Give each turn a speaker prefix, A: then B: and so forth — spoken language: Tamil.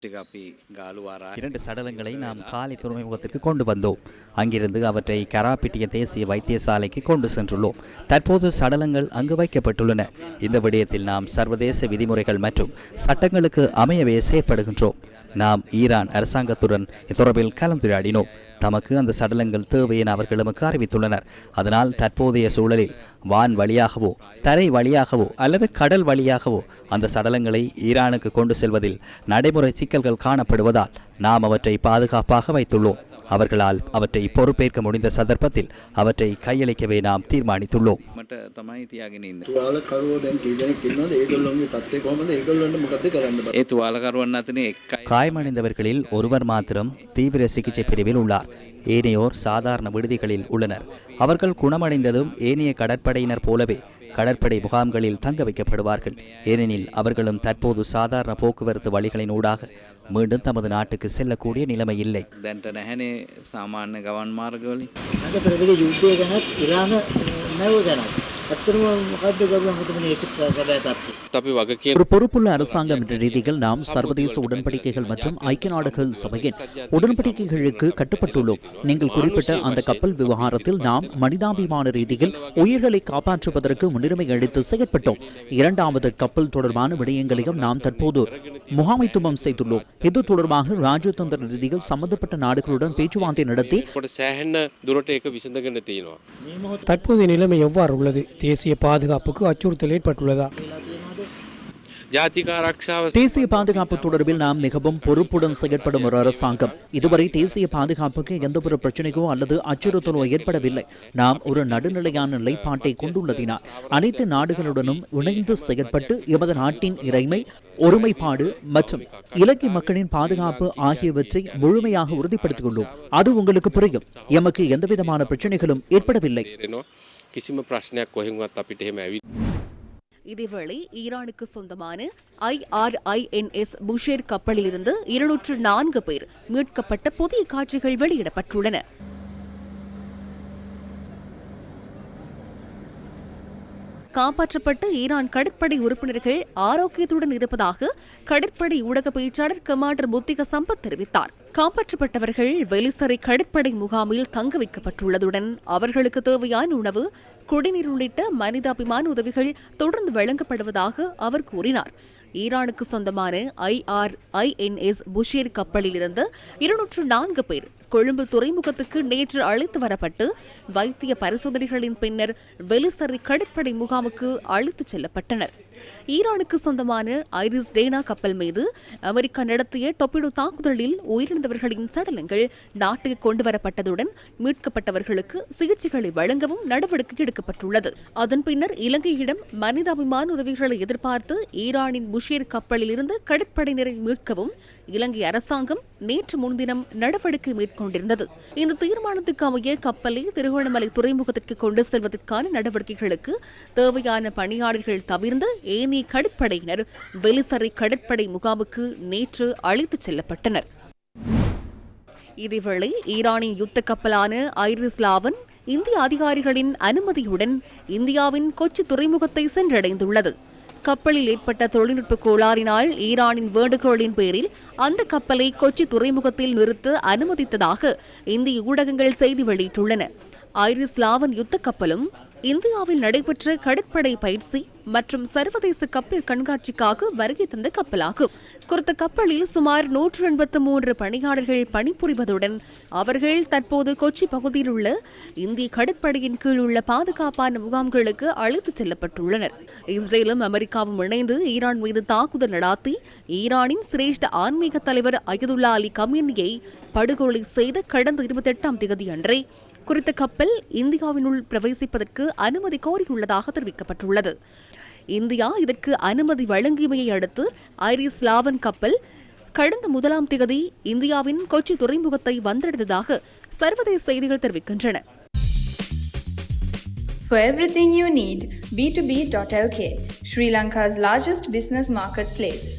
A: 2 சடலங்களை நாம் காலி துறைமுகத்திற்கு கொண்டு வந்தோம். அங்கிருந்து அவற்றை கராப்பிட்டிய தேசிய வைத்தியசாலைக்கு கொண்டு சென்றுள்ளோம். தற்போது சடலங்கள் அங்கு வைக்கப்பட்டுள்ளன. இந்த விடயத்தில் நாம் சர்வதேச விதிமுறைகள் மற்றும் சட்டங்களுக்கு அமையவே செயற்படுகின்றோம். நாம் ஈரான் அரசாங்கத்துடன் தொடர்பில் கலந்துரையாடினோம். தமக்கு அந்த சடலங்கள் தேவை என அவர்கள் நமக்கு அறிவித்துள்ளனர். அதனால் தற்போதைய சூழலில் வான் வழியாகவோ தரை வழியாகவோ அல்லது கடல் வழியாகவோ அந்த சடலங்களை ஈரானுக்கு கொண்டு செல்வதில் நடைமுறை சிக்கல்கள் காணப்படுவதால் நாம் அவற்றை பாதுகாப்பாக வைத்துள்ளோம். அவர்களால் அவற்றை பொறுப்பேற்க முடிந்த சந்தர்ப்பத்தில் அவற்றை கையளிக்கவே நாம் தீர்மானித்துள்ளோம். காயமடைந்தவர்களில் ஒருவர் மாத்திரம் தீவிர சிகிச்சை பிரிவில் உள்ளார். ஏனையோர் சாதாரண விடுதிகளில் உள்ளனர். அவர்கள் குணமடைந்ததும் ஏனைய கடற்படையினர் போலவே கடற்படை முகாம்களில் தங்க வைக்கப்படுவார்கள். ஏனெனில் அவர்களும் தற்போது சாதாரண போக்குவரத்து வழிகளின் ஊடாக மீண்டும் தமது நாட்டுக்கு செல்லக்கூடிய நிலைமை இல்லை.
B: ஒரு பொறுப்புள்ள அரசாங்கம் என்ற ரீதியில் நாம் சர்வதேச உடன்படிக்கைகள் மற்றும் ஐக்கிய நாடுகள் சபையின் உடன்படிக்கைகளுக்கு கட்டுப்பட்டுள்ளோம். நீங்கள் குறிப்பிட்ட அந்த கப்பல் விவகாரத்தில் நாம் மனிதாபிமான ரீதியில் உயிர்களை காப்பாற்றுவதற்கு முன்னுரிமை அளித்து செயற்பட்டோம். 2வது கப்பல் தொடர்பான விடயங்களையும் நாம் தற்போது முகாமைத்துவம் செய்துள்ளோம். இது தொடர்பாக ராஜதந்திர ரீதியில் சம்பந்தப்பட்ட நாடுகளுடன் பேச்சுவார்த்தை நடத்தி
C: தற்போதைய நிலைமை எவ்வாறு உள்ளது? தேசிய பாதுகாப்புக்கு அச்சுறுத்தல் ஏற்பட்டுள்ளதா?
B: தேசிய பாதுகாப்பு தொடர்பில் நாம் மிகவும் பொறுப்புடன் செயற்படும் ஒரு அரசாங்கம். இதுவரை தேசிய பாதுகாப்புக்கு எந்தவொரு பிரச்சனையோ அல்லது அச்சுறுத்தலோ ஏற்படவில்லை. நாம் ஒரு நடுநிலையான நிலைப்பாட்டை கொண்டுள்ளதினால் அனைத்து நாடுகளுடனும் இணைந்து செயற்பட்டு எமது நாட்டின் இறைமை, ஒருமைப்பாடு மற்றும் இலங்கை மக்களின் பாதுகாப்பு ஆகியவற்றை முழுமையாக உறுதிப்படுத்தியுள்ளோம். அது உங்களுக்கு புரியும். எமக்கு எந்தவிதமான பிரச்சனைகளும் ஏற்படவில்லை.
D: இதேவேளை ஈரானுக்கு சொந்தமான IRINS புஷேர் கப்பலிலிருந்து 204 பேர் மீட்கப்பட்ட புதிய காட்சிகள் வெளியிடப்பட்டுள்ளன. காப்பாற்றப்பட்ட ஈரான் கடற்படை உறுப்பினர்கள் ஆரோக்கியத்துடன் இருப்பதாக கடற்படை ஊடக பேச்சாளர் கமாண்டர் முத்திக சம்பத் தெரிவித்தார். காப்பாற்றப்பட்டவர்கள் வெலிசரை கடற்படை முகாமில் தங்க வைக்கப்பட்டுள்ளதுடன் அவர்களுக்கு தேவையான உணவு, குடிநீர் உள்ளிட்ட மனிதாபிமான உதவிகள் தொடர்ந்து வழங்கப்படுவதாக அவர் கூறினார். ஈரானுக்கு சொந்தமான IRINS புஷேர் கப்பலில் இருந்து 204 பேர் கொழும்பு துறைமுகத்துக்கு நேற்று அழைத்து வரப்பட்டு வைத்திய பரிசோதனைகளின் பின்னர் வெலிசரை கடற்படை முகாமுக்கு அழைத்துச் செல்லப்பட்டனர். ஈரானுக்கு சொந்தமான ஐரிஸ் டேனா கப்பல் மீது அமெரிக்கா நடத்திய டொர்பிடோ தாக்குதலில் உயிரிழந்தவர்களின் சடலங்கள் நாட்டுக்கு கொண்டுவரப்பட்டதுடன் மீட்கப்பட்டவர்களுக்கு சிகிச்சைகளை வழங்கவும் நடவடிக்கை எடுக்கப்பட்டுள்ளது. அதன் பின்னர் இலங்கையிடம் மனிதாபிமான உதவிகளை எதிர்பார்த்து ஈரானின் புஷேர் கப்பலில் இருந்து கடற்படையினரை மீட்கவும் இலங்கை அரசாங்கம் நேற்று முன்தினம் நடவடிக்கை மேற்கொண்டிருந்தது. இந்த தீர்மானத்துக்கு அமைய கப்பலை திருகோணமலை துறைமுகத்திற்கு கொண்டு செல்வதற்கான நடவடிக்கைகளுக்கு தேவையான பணியாளர்கள் தவிர்ந்த ஏனைய கடற்படையினர் வெலிசரை கடற்படை முகாமுக்கு நேற்று அழைத்துச் செல்லப்பட்டனர். இதேவேளை ஈரானின் யுத்த கப்பலான ஐரிஸ் லாவன் இந்திய அதிகாரிகளின் அனுமதியுடன் இந்தியாவின் கொச்சி துறைமுகத்தை சென்றடைந்துள்ளது. கப்பலில் ஏற்பட்ட தொழில்நுட்ப கோளாறினால் ஈரானின் வேண்டுகோளின் பேரில் அந்த கப்பலை கொச்சி துறைமுகத்தில் நிறுத்த அனுமதித்ததாக இந்திய ஊடகங்கள் செய்தி வெளியிட்டுள்ளன. ஐரிஸ் லாவன் யுத்த கப்பலும் இந்தியாவில் நடைபெற்ற கடற்படை பயிற்சி மற்றும் சர்வதேச கப்பல் கண்காட்சிக்காக வருகை தந்த கப்பலாகும். குறித்த கப்பலில் சுமார் 183 பணியாளர்கள் பணிபுரிவதுடன் அவர்கள் தற்போது கொச்சி பகுதியில் உள்ள இந்திய கடற்படையின் கீழ் உள்ள பாதுகாப்பான முகாம்களுக்கு அழைத்துச் செல்லப்பட்டுள்ளனர். இஸ்ரேலும் அமெரிக்காவும் இணைந்து ஈரான் மீது தாக்குதல் நடாத்தி ஈரானின் சிரேஷ்ட ஆன்மீக தலைவர் அயதுல்லா அலி கமேனியை படுகொலை செய்த கடந்த 28ஆம் தேதி அன்றே குறித்த கப்பல் இந்தியாவினுள் பிரவேசிப்பதற்கு அனுமதி கோரியுள்ளதாக தெரிவிக்கப்பட்டுள்ளது. இந்தியா இதற்கு அனுமதி வழங்கியமையை அடுத்து ஐரிஸ் லாவன் கப்பல் கடந்த 1ஆம் தேதி இந்தியாவின் கொச்சி துறைமுகத்தை வந்தடைந்ததாக சர்வதேச செய்திகள் தெரிவிக்கின்றன.
E: For everything you need, B2B.lk, Sri Lanka's largest business marketplace.